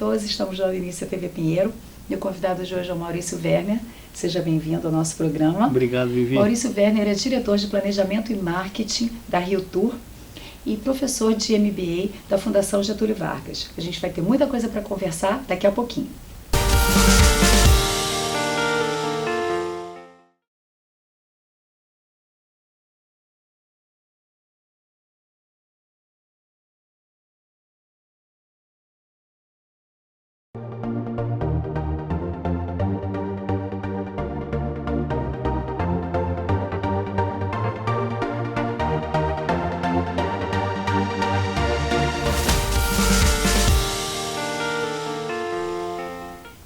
todos, estamos dando início à TV Pinheiro. Meu convidado de hoje é o Maurício Werner. Seja bem-vindo ao nosso programa. Obrigado, Vivi. Maurício Werner é diretor de Planejamento e Marketing da Rio Tour e professor de MBA da Fundação Getúlio Vargas. A gente vai ter muita coisa para conversar daqui a pouquinho.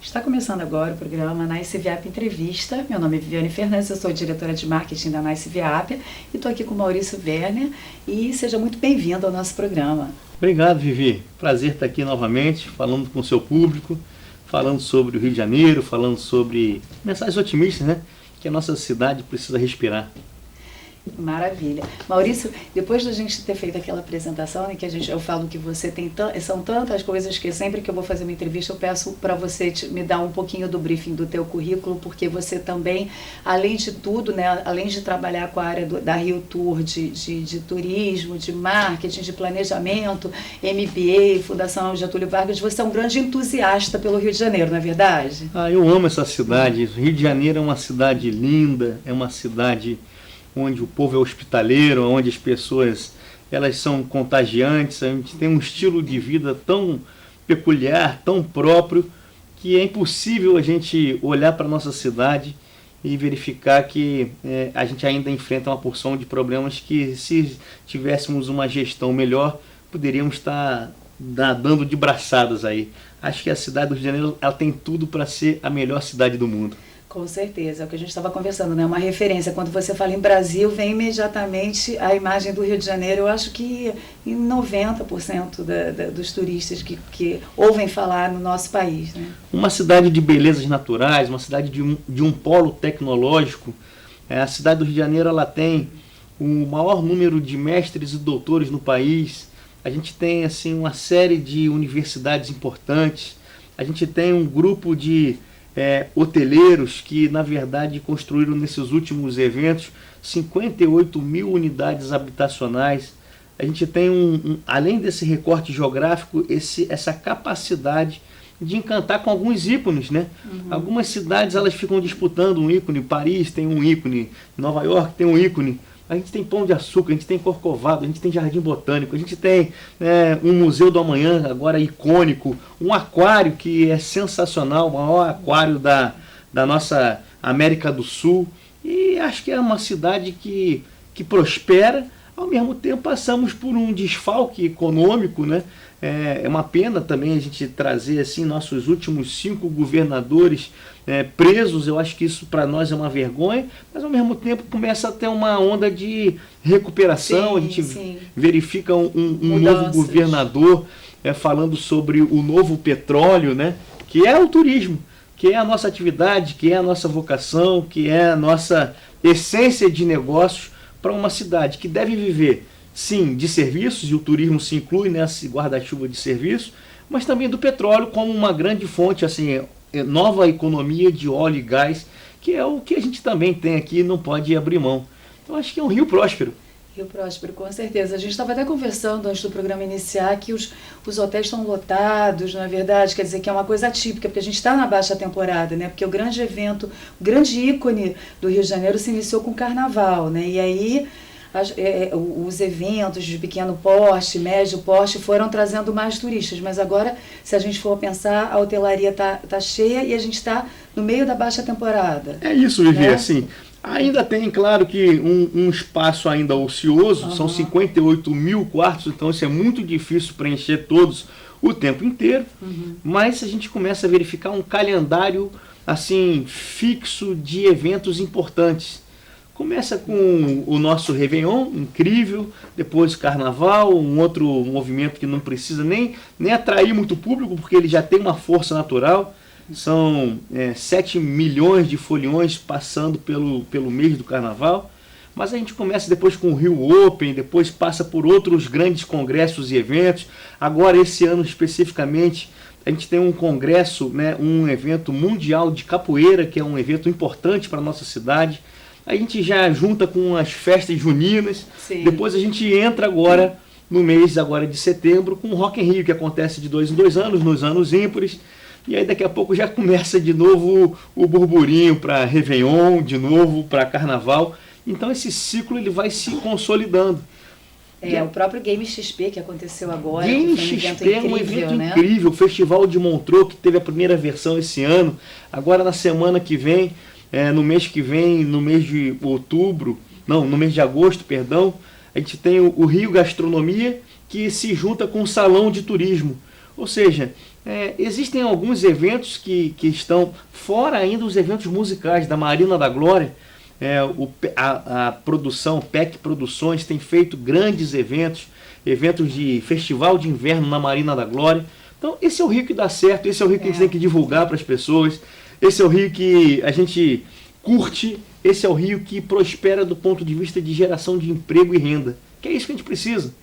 Está começando agora o programa Nice Viap Entrevista. Meu nome é Viviane Fernandes, eu sou diretora de marketing da Nice Viap e estou aqui com o Maurício Werner e seja muito bem-vindo ao nosso programa. Obrigado, Vivi. Prazer estar aqui novamente, falando com o seu público, falando sobre o Rio de Janeiro, falando sobre mensagens otimistas, né? Que a nossa cidade precisa respirar. Maravilha. Maurício, depois da gente ter feito aquela apresentação, né, que eu falo que você tem são tantas coisas que sempre que eu vou fazer uma entrevista eu peço para você me dar um pouquinho do briefing do teu currículo, porque você também, além de tudo, né, além de trabalhar com a área da Rio Tour, de turismo, de marketing, de planejamento, MBA, Fundação Getúlio Vargas, você é um grande entusiasta pelo Rio de Janeiro, não é verdade? Eu amo essa cidade. Rio de Janeiro é uma cidade linda, é uma cidade onde o povo é hospitaleiro, onde as pessoas elas são contagiantes, a gente tem um estilo de vida tão peculiar, tão próprio, que é impossível a gente olhar para a nossa cidade e verificar que a gente ainda enfrenta uma porção de problemas que, se tivéssemos uma gestão melhor, poderíamos estar dando de braçadas aí. Acho que a cidade do Rio de Janeiro ela tem tudo para ser a melhor cidade do mundo. Com certeza, é o que a gente estava conversando, né? Uma referência. Quando você fala em Brasil, vem imediatamente a imagem do Rio de Janeiro. Eu acho que em 90% dos turistas que ouvem falar no nosso país, né? Uma cidade de belezas naturais, uma cidade de um polo tecnológico. A cidade do Rio de Janeiro ela tem o maior número de mestres e doutores no país. A gente tem assim, uma série de universidades importantes. A gente tem um grupo de hoteleiros que, na verdade, construíram nesses últimos eventos 58 mil unidades habitacionais. A gente tem, além desse recorte geográfico, essa capacidade de encantar com alguns ícones, né? Uhum. Algumas cidades elas ficam disputando um ícone. Paris tem um ícone, Nova York tem um ícone. A gente tem Pão de Açúcar, a gente tem Corcovado, a gente tem Jardim Botânico, a gente tem um Museu do Amanhã, agora icônico, um aquário que é sensacional, o maior aquário da nossa América do Sul. E acho que é uma cidade que prospera. Ao mesmo tempo passamos por um desfalque econômico, né? É uma pena também a gente trazer assim nossos últimos 5 governadores presos. Eu acho que isso para nós é uma vergonha, mas ao mesmo tempo começa a ter uma onda de recuperação. Sim, a gente verifica um novo governador falando sobre o novo petróleo, né? Que é o turismo, que é a nossa atividade, que é a nossa vocação, que é a nossa essência de negócios para uma cidade que deve viver, sim, de serviços, e o turismo se inclui nesse guarda-chuva de serviços, mas também do petróleo como uma grande fonte, assim, nova economia de óleo e gás, que é o que a gente também tem aqui e não pode abrir mão. Então acho que é um Rio próspero. Rio próspero, com certeza. A gente estava até conversando antes do programa iniciar que os hotéis estão lotados, não é verdade? Quer dizer que é uma coisa atípica, porque a gente está na baixa temporada, né? Porque o grande evento, o grande ícone do Rio de Janeiro se iniciou com o Carnaval, né? E aí os eventos de pequeno porte, médio porte foram trazendo mais turistas, mas agora, se a gente for pensar, a hotelaria tá cheia e a gente está no meio da baixa temporada. É isso, Vivi, né? Assim, ainda tem, claro, que um espaço ainda ocioso, são 58 mil quartos, então isso é muito difícil preencher todos o tempo inteiro, mas a gente começa a verificar um calendário assim fixo de eventos importantes. Começa com o nosso Réveillon, incrível, depois Carnaval, um outro movimento que não precisa nem atrair muito público, porque ele já tem uma força natural. São 7 milhões de foliões passando pelo mês do Carnaval. Mas a gente começa depois com o Rio Open, depois passa por outros grandes congressos e eventos. Agora, esse ano especificamente, a gente tem um congresso, né, um evento mundial de capoeira, que é um evento importante para a nossa cidade. A gente já junta com as festas juninas. Sim. Depois a gente entra agora no mês agora de setembro com o Rock in Rio, que acontece de 2 em 2 anos, nos anos ímpares. E aí daqui a pouco já começa de novo o burburinho para Réveillon, de novo para Carnaval. Então esse ciclo ele vai se consolidando. O próprio Game XP que aconteceu agora, Game que foi XP é um evento né? incrível. O Festival de Montreux, que teve a primeira versão esse ano. Agora na semana que vem, no mês que vem, no mês de outubro, não, no mês de agosto, perdão, a gente tem o Rio Gastronomia, que se junta com o Salão de Turismo. Ou seja, existem alguns eventos que estão fora ainda os eventos musicais da Marina da Glória. A produção, PEC Produções, tem feito grandes eventos de festival de inverno na Marina da Glória. Então esse é o Rio que dá certo, esse é o Rio que a gente tem que divulgar para as pessoas, esse é o Rio que a gente curte, esse é o Rio que prospera do ponto de vista de geração de emprego e renda, que é isso que a gente precisa.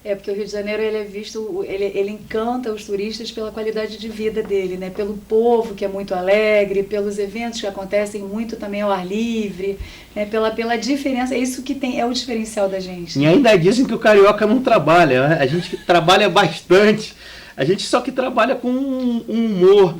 Porque o Rio de Janeiro ele é visto, ele encanta os turistas pela qualidade de vida dele, né? Pelo povo que é muito alegre, pelos eventos que acontecem muito também ao ar livre, né? Pela diferença, é isso que é o diferencial da gente. E ainda dizem que o carioca não trabalha, né? A gente trabalha bastante, a gente só que trabalha com um humor,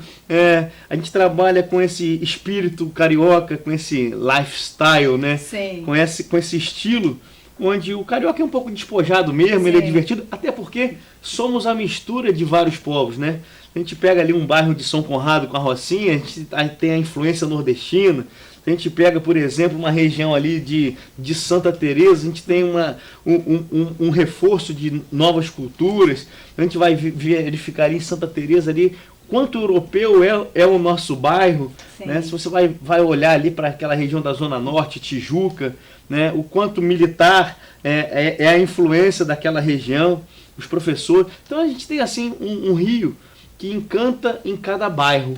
a gente trabalha com esse espírito carioca, com esse lifestyle, né? Sim. Com esse estilo, onde o carioca é um pouco despojado mesmo, ele é divertido, até porque somos a mistura de vários povos, né? A gente pega ali um bairro de São Conrado com a Rocinha, a gente tem a influência nordestina. A gente pega, por exemplo, uma região ali de Santa Teresa, a gente tem um reforço de novas culturas. A gente vai verificar ali em Santa Teresa ali quanto europeu é o nosso bairro, né? Se você vai olhar ali para aquela região da Zona Norte, Tijuca, né? O quanto militar é a influência daquela região, os professores. Então a gente tem assim um Rio que encanta em cada bairro.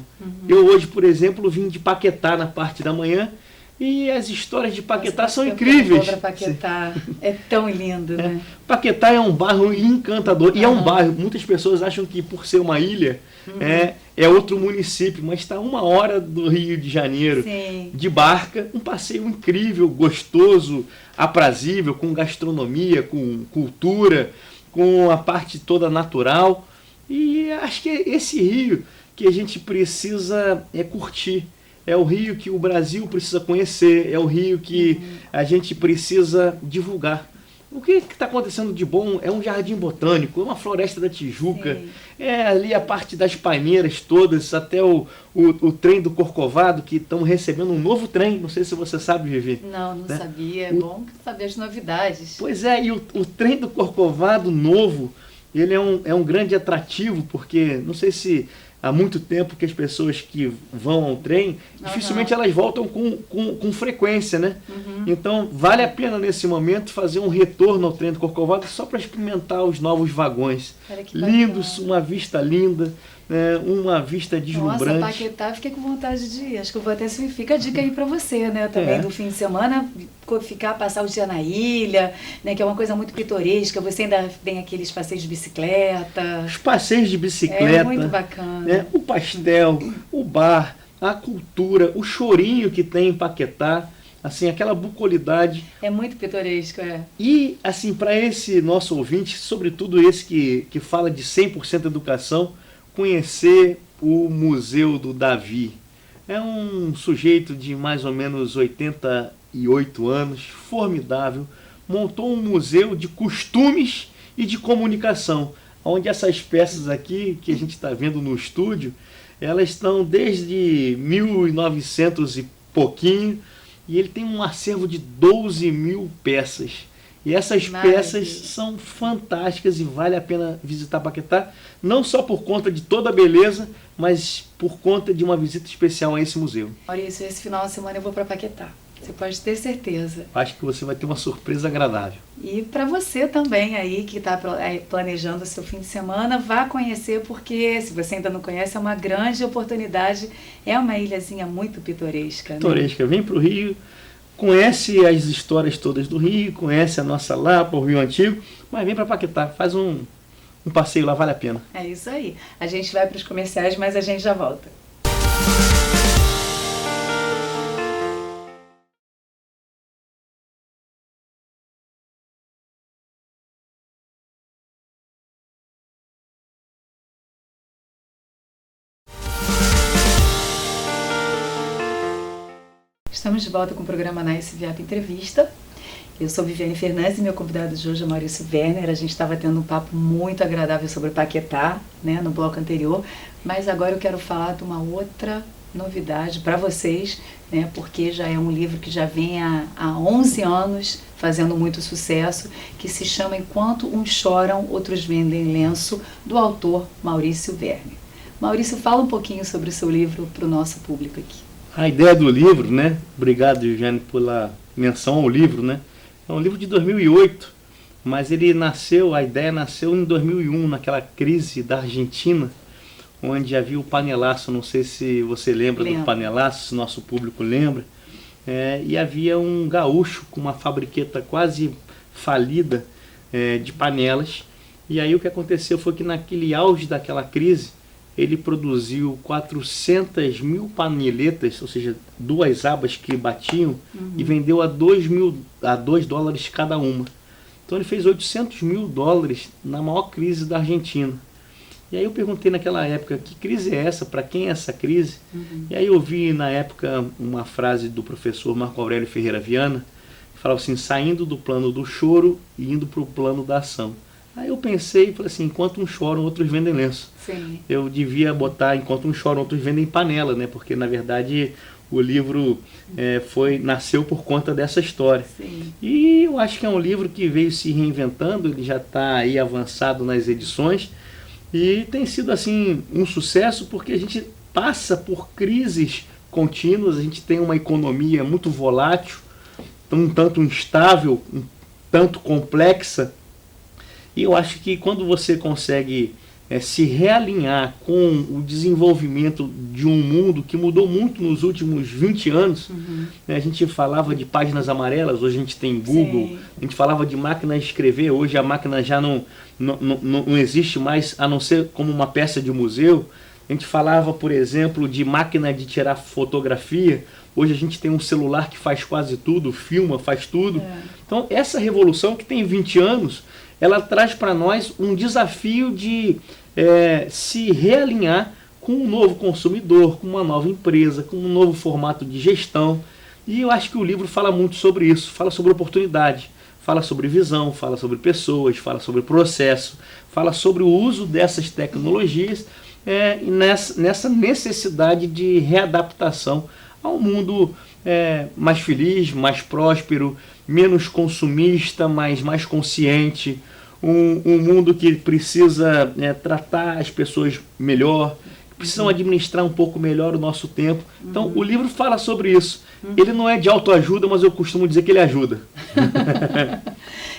Eu hoje, por exemplo, vim de Paquetá na parte da manhã e as histórias de Paquetá são incríveis. Paquetá é tão lindo, né? Paquetá é um bairro encantador e é um bairro, muitas pessoas acham que por ser uma ilha é outro município, mas está 1 hora do Rio de Janeiro. Sim. De barca, um passeio incrível, gostoso, aprazível, com gastronomia, com cultura, com a parte toda natural. E acho que é esse Rio que a gente precisa curtir. É o Rio que o Brasil precisa conhecer, é o Rio que a gente precisa divulgar. O que está acontecendo de bom é um jardim botânico, é uma floresta da Tijuca, é ali a parte das paineiras todas, até o trem do Corcovado, que estão recebendo um novo trem, não sei se você sabe, Vivi. Não sabia, é bom saber as novidades. Pois é, e o trem do Corcovado novo, ele é um grande atrativo, porque não sei se há muito tempo que as pessoas que vão ao trem, dificilmente elas voltam com frequência, né? Então, vale a pena nesse momento fazer um retorno ao trem do Corcovado só para experimentar os novos vagões. Lindos, uma vista linda, uma vista deslumbrante. Nossa, Paquetá, fiquei com vontade de ir. Acho que eu vou até fica a dica aí para você, né? Também do fim de semana, passar o dia na ilha, né? Que é uma coisa muito pitoresca. Você ainda tem aqueles passeios de bicicleta. Os passeios de bicicleta. É muito bacana. O pastel, o bar, a cultura, o chorinho que tem em Paquetá. Assim, aquela bucolidade. É muito pitoresco, E, assim, para esse nosso ouvinte, sobretudo esse que fala de 100% educação, conhecer o Museu do Davi. É um sujeito de mais ou menos 88 anos, formidável, montou um museu de costumes e de comunicação, onde essas peças aqui, que a gente está vendo no estúdio, elas estão desde 1900 e pouquinho, e ele tem um acervo de 12 mil peças. E essas peças são fantásticas e vale a pena visitar Paquetá, não só por conta de toda a beleza, mas por conta de uma visita especial a esse museu. Maurício, esse final de semana eu vou para Paquetá. Você pode ter certeza. Acho que você vai ter uma surpresa agradável. E para você também aí que está planejando o seu fim de semana, vá conhecer, porque se você ainda não conhece, é uma grande oportunidade. É uma ilhazinha muito pitoresca. Pitoresca. Vem para o Rio, conhece as histórias todas do Rio, conhece a nossa Lapa, o Rio Antigo, mas vem para Paquetá, faz um um passeio lá vale a pena. É isso aí. A gente vai para os comerciais, mas a gente já volta. Estamos de volta com o programa Nice Viap Entrevista. Eu sou Viviane Fernandes e meu convidado de hoje é Maurício Werner. A gente estava tendo um papo muito agradável sobre Paquetá, né, no bloco anterior, mas agora eu quero falar de uma outra novidade para vocês, né, porque já é um livro que já vem há 11 anos fazendo muito sucesso, que se chama Enquanto Uns Choram, Outros Vendem Lenço, do autor Maurício Werner. Maurício, fala um pouquinho sobre o seu livro para o nosso público aqui. A ideia do livro, né? Obrigado, Viviane, pela menção ao livro, né? É um livro de 2008, mas a ideia nasceu em 2001, naquela crise da Argentina, onde havia o panelaço, não sei se você lembra do panelaço, se nosso público lembra, e havia um gaúcho com uma fabriqueta quase falida de panelas, e aí o que aconteceu foi que naquele auge daquela crise, ele produziu 400 mil paneletas, ou seja, 2 abas que batiam, e vendeu a $2 cada uma. Então ele fez $800 mil na maior crise da Argentina. E aí eu perguntei naquela época, que crise é essa? Para quem é essa crise? E aí eu vi na época uma frase do professor Marco Aurélio Ferreira Viana, que falava assim, saindo do plano do choro e indo para o plano da ação. Aí eu pensei e falei assim, enquanto uns choram, outros vendem lenço. Sim. Eu devia botar enquanto uns choram, outros vendem panela, né? Porque na verdade o livro nasceu por conta dessa história. Sim. E eu acho que é um livro que veio se reinventando, ele já está aí avançado nas edições e tem sido assim um sucesso porque a gente passa por crises contínuas, a gente tem uma economia muito volátil, um tanto instável, um tanto complexa. E eu acho que quando você consegue se realinhar com o desenvolvimento de um mundo que mudou muito nos últimos 20 anos, a gente falava de páginas amarelas, hoje a gente tem Google, sim, a gente falava de máquina de escrever, hoje a máquina já não existe mais, a não ser como uma peça de museu. A gente falava, por exemplo, de máquina de tirar fotografia, hoje a gente tem um celular que faz quase tudo, filma, faz tudo. Então essa revolução que tem 20 anos, ela traz para nós um desafio de se realinhar com um novo consumidor, com uma nova empresa, com um novo formato de gestão. E eu acho que o livro fala muito sobre isso, fala sobre oportunidade, fala sobre visão, fala sobre pessoas, fala sobre processo, fala sobre o uso dessas tecnologias e nessa necessidade de readaptação ao mundo mais feliz, mais próspero, menos consumista, mas mais consciente, um mundo que precisa tratar as pessoas melhor, precisam administrar um pouco melhor o nosso tempo. Então o livro fala sobre isso. Ele não é de autoajuda, mas eu costumo dizer que ele ajuda.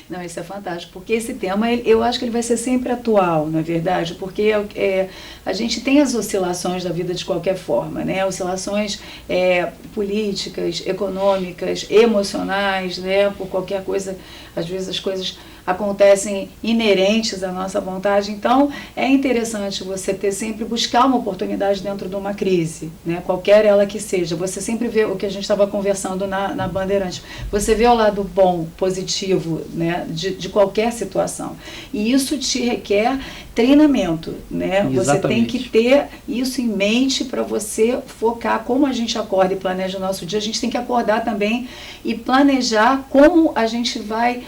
Não, isso é fantástico, porque esse tema, eu acho que ele vai ser sempre atual, não é verdade? Porque a gente tem as oscilações da vida de qualquer forma, né? Oscilações políticas, econômicas, emocionais, né? Por qualquer coisa, às vezes as coisas acontecem inerentes à nossa vontade. Então, é interessante você ter sempre, buscar uma oportunidade dentro de uma crise, né? Qualquer ela que seja. Você sempre vê o que a gente estava conversando na Bandeirantes. Você vê o lado bom, positivo, né? De qualquer situação. E isso te requer treinamento, né? Exatamente. Você tem que ter isso em mente para você focar como a gente acorda e planeja o nosso dia. A gente tem que acordar também e planejar como a gente vai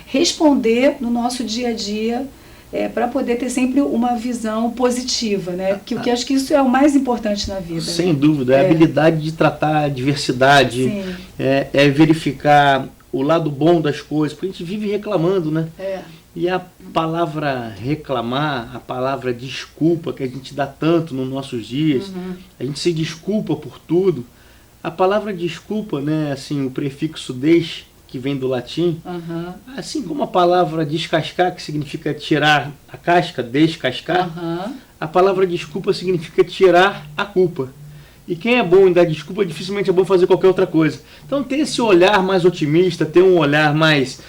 responder no nosso dia a dia para poder ter sempre uma visão positiva, né? Porque eu acho que isso é o mais importante na vida. Sem né? dúvida, a habilidade de tratar a diversidade, verificar o lado bom das coisas, porque a gente vive reclamando, né? E a palavra reclamar, a palavra desculpa, que a gente dá tanto nos nossos dias, a gente se desculpa por tudo. A palavra desculpa, né, assim, o prefixo des, que vem do latim, assim como a palavra descascar, que significa tirar a casca, descascar, a palavra desculpa significa tirar a culpa. E quem é bom em dar desculpa, dificilmente é bom fazer qualquer outra coisa. Então ter esse olhar mais otimista, ter um olhar mais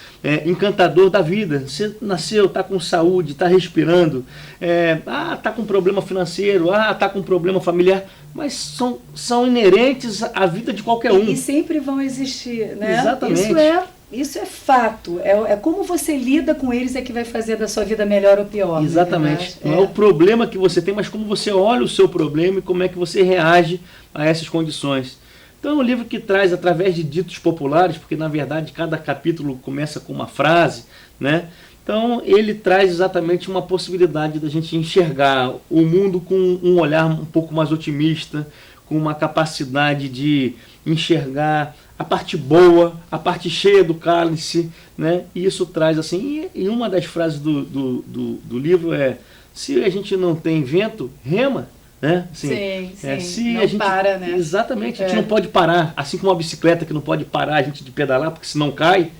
encantador da vida. Você nasceu, está com saúde, está respirando, está com problema financeiro, está com problema familiar, mas são inerentes à vida de qualquer um. E sempre vão existir, né? Exatamente. Isso é fato. É como você lida com eles é que vai fazer da sua vida melhor ou pior. Exatamente. Não é o problema que você tem, mas como você olha o seu problema e como é que você reage a essas condições. Então é um livro que traz, através de ditos populares, porque na verdade cada capítulo começa com uma frase, né? Então ele traz exatamente uma possibilidade da gente enxergar o mundo com um olhar um pouco mais otimista, com uma capacidade de enxergar a parte boa, a parte cheia do cálice, né? E isso traz assim, e uma das frases do livro é: se a gente não tem vento, rema, né? Assim, sim. Se não a gente, para, né? Exatamente, a gente não pode parar, assim como uma bicicleta que não pode parar a gente de pedalar, porque senão cai.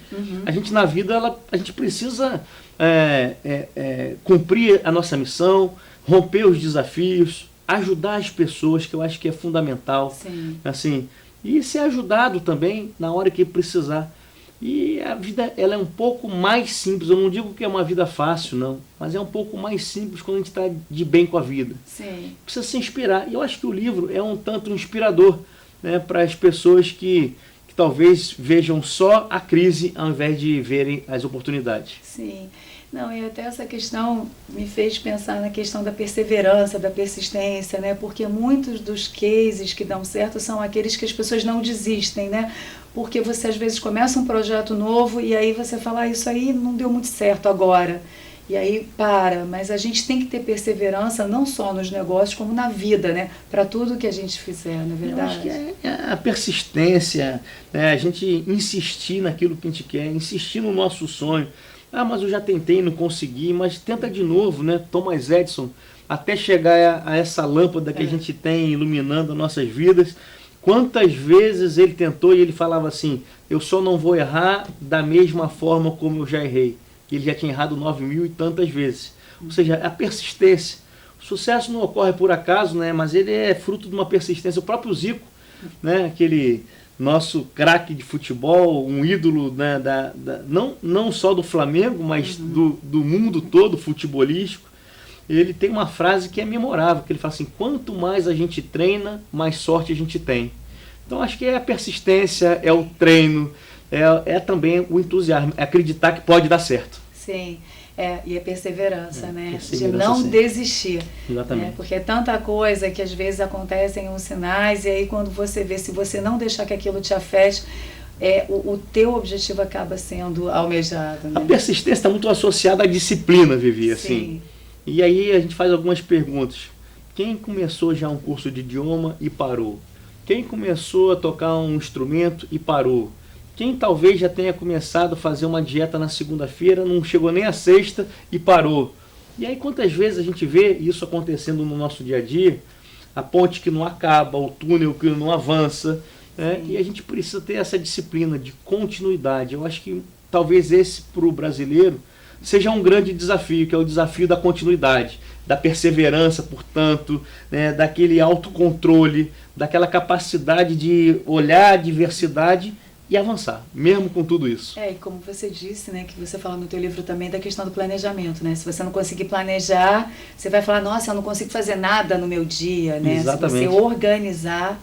A gente na vida, a gente precisa cumprir a nossa missão, romper os desafios, ajudar as pessoas, que eu acho que é fundamental. Sim. Assim, e ser ajudado também na hora que precisar. E a vida, ela é um pouco mais simples. Eu não digo que é uma vida fácil, não, mas é um pouco mais simples quando a gente está de bem com a vida. Sim. Precisa se inspirar. E eu acho que o livro é um tanto inspirador, né, para as pessoas que talvez vejam só a crise ao invés de verem as oportunidades. Sim. Não, e até essa questão me fez pensar na questão da perseverança, da persistência, né? Porque muitos dos cases que dão certo são aqueles que as pessoas não desistem, né? Porque você às vezes começa um projeto novo e aí você fala, isso aí não deu muito certo agora. E aí para, mas a gente tem que ter perseverança não só nos negócios, como na vida, né? Para tudo que a gente fizer, na verdade. Eu acho que é a persistência, né? A gente insistir naquilo que a gente quer, insistir no nosso sonho. Mas eu já tentei, não consegui, mas tenta de novo, né? Thomas Edison, até chegar a essa lâmpada que a gente tem iluminando as nossas vidas. Quantas vezes ele tentou e ele falava assim, eu só não vou errar da mesma forma como eu já errei. E ele já tinha errado 9.000 e tantas vezes. Ou seja, a persistência. O sucesso não ocorre por acaso, né? Mas ele é fruto de uma persistência. O próprio Zico, né? Aquele nosso craque de futebol, um ídolo, né, não só do Flamengo, mas do mundo todo futebolístico, ele tem uma frase que é memorável, que ele fala assim, quanto mais a gente treina, mais sorte a gente tem. Então acho que é a persistência, é o treino, é também o entusiasmo, é acreditar que pode dar certo. Sim. E a perseverança, né? Perseverança, de não sim. desistir. Exatamente. Né? Porque é tanta coisa que às vezes acontecem uns sinais, e aí quando você vê, se você não deixar que aquilo te afete, o teu objetivo acaba sendo almejado. Né? A persistência está muito associada à disciplina, Vivi, assim. Sim. E aí a gente faz algumas perguntas. Quem começou já um curso de idioma e parou? Quem começou a tocar um instrumento e parou? Quem talvez já tenha começado a fazer uma dieta na segunda-feira, não chegou nem à sexta e parou. E aí quantas vezes a gente vê isso acontecendo no nosso dia a dia, a ponte que não acaba, o túnel que não avança, né? E a gente precisa ter essa disciplina de continuidade. Eu acho que talvez esse para o brasileiro seja um grande desafio, que é o desafio da continuidade, da perseverança, portanto, né? Daquele autocontrole, daquela capacidade de olhar a diversidade e avançar, mesmo com tudo isso. E como você disse, né, que você fala no teu livro também da questão do planejamento, né? Se você não conseguir planejar, você vai falar, nossa, eu não consigo fazer nada no meu dia, né? Exatamente. Se você organizar.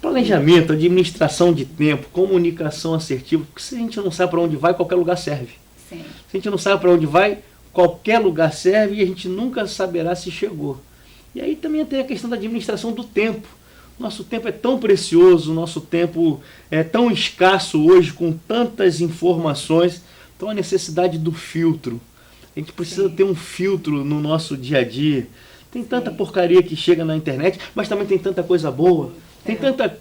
Planejamento, administração de tempo, comunicação assertiva, porque se a gente não sabe para onde vai, qualquer lugar serve. Sim. Se a gente não sabe para onde vai, qualquer lugar serve e a gente nunca saberá se chegou. E aí também tem a questão da administração do tempo. Nosso tempo é tão precioso, nosso tempo é tão escasso hoje, com tantas informações. Então a necessidade do filtro. A gente precisa ter um filtro no nosso dia a dia. Tem tanta porcaria que chega na internet, mas também tem tanta coisa boa. Tem tanta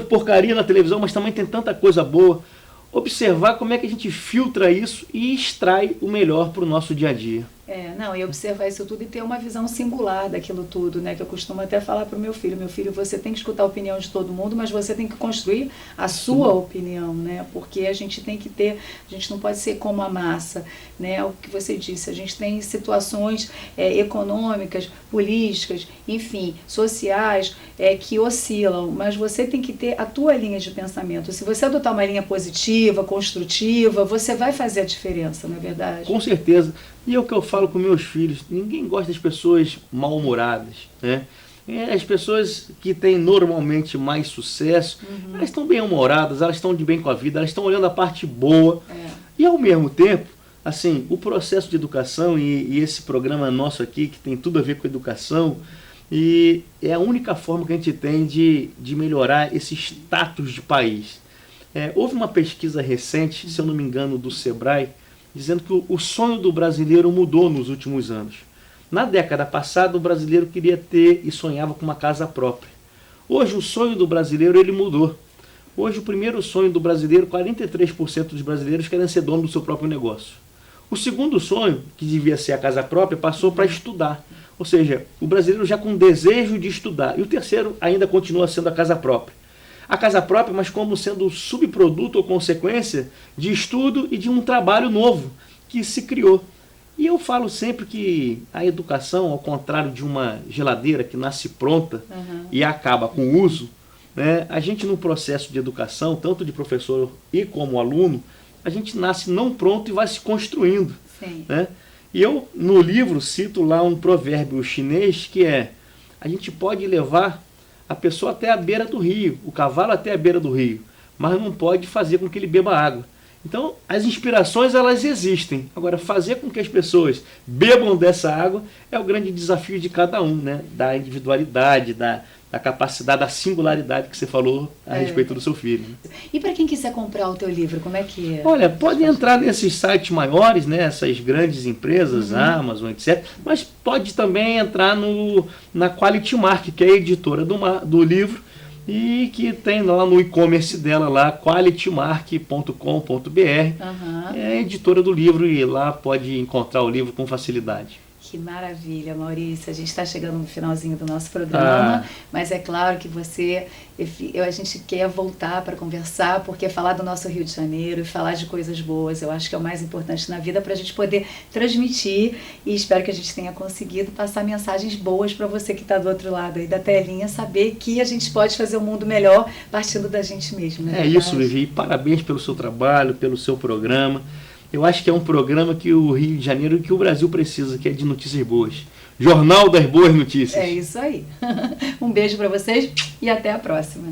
porcaria na televisão, mas também tem tanta coisa boa. Observar como é que a gente filtra isso e extrai o melhor para o nosso dia a dia. Não, e observar isso tudo e ter uma visão singular daquilo tudo, né? Que eu costumo até falar para o meu filho, você tem que escutar a opinião de todo mundo, mas você tem que construir a sua opinião, né? Porque a gente tem que ter, a gente não pode ser como a massa, né? O que você disse, a gente tem situações econômicas, políticas, enfim, sociais, que oscilam, mas você tem que ter a tua linha de pensamento. Se você adotar uma linha positiva, construtiva, você vai fazer a diferença, não é verdade? Com certeza. E é o que eu falo com meus filhos, ninguém gosta das pessoas mal-humoradas, né? As pessoas que têm normalmente mais sucesso, elas estão bem-humoradas, elas estão de bem com a vida, elas estão olhando a parte boa. E ao mesmo tempo, assim, o processo de educação e esse programa nosso aqui, que tem tudo a ver com educação, e é a única forma que a gente tem de melhorar esse status de país. Houve uma pesquisa recente, se eu não me engano, do Sebrae, dizendo que o sonho do brasileiro mudou nos últimos anos. Na década passada, o brasileiro queria ter e sonhava com uma casa própria. Hoje, o sonho do brasileiro ele mudou. Hoje, o primeiro sonho do brasileiro, 43% dos brasileiros querem ser dono do seu próprio negócio. O segundo sonho, que devia ser a casa própria, passou para estudar. Ou seja, o brasileiro já com desejo de estudar. E o terceiro ainda continua sendo a casa própria. A casa própria, mas como sendo subproduto ou consequência de estudo e de um trabalho novo que se criou. E eu falo sempre que a educação, ao contrário de uma geladeira que nasce pronta e acaba com o uso, né, a gente no processo de educação, tanto de professor e como aluno, a gente nasce não pronto e vai se construindo. Né? E eu, no livro, cito lá um provérbio chinês que a gente pode levar a pessoa até a beira do rio, o cavalo até a beira do rio, mas não pode fazer com que ele beba água. Então, as inspirações, elas existem. Agora, fazer com que as pessoas bebam dessa água é o grande desafio de cada um, né? Da individualidade, da capacidade, da singularidade que você falou a respeito do seu filho. E para quem quiser comprar o teu livro, como é que é? Olha, pode entrar nesses sites maiores, né? Essas grandes empresas, Amazon, etc. Mas pode também entrar na Quality Mark, que é a editora do livro, e que tem lá no e-commerce dela, lá, qualitymark.com.br. É a editora do livro e lá pode encontrar o livro com facilidade. Que maravilha, Maurício. A gente está chegando no finalzinho do nosso programa, mas é claro que a gente quer voltar para conversar, porque falar do nosso Rio de Janeiro e falar de coisas boas, eu acho que é o mais importante na vida para a gente poder transmitir, e espero que a gente tenha conseguido passar mensagens boas para você que está do outro lado aí da telinha, saber que a gente pode fazer um mundo melhor partindo da gente mesmo. Né? É isso, Vivi. Parabéns pelo seu trabalho, pelo seu programa. Eu acho que é um programa que o Rio de Janeiro e que o Brasil precisa, que é de notícias boas. Jornal das Boas Notícias. É isso aí. Um beijo para vocês e até a próxima.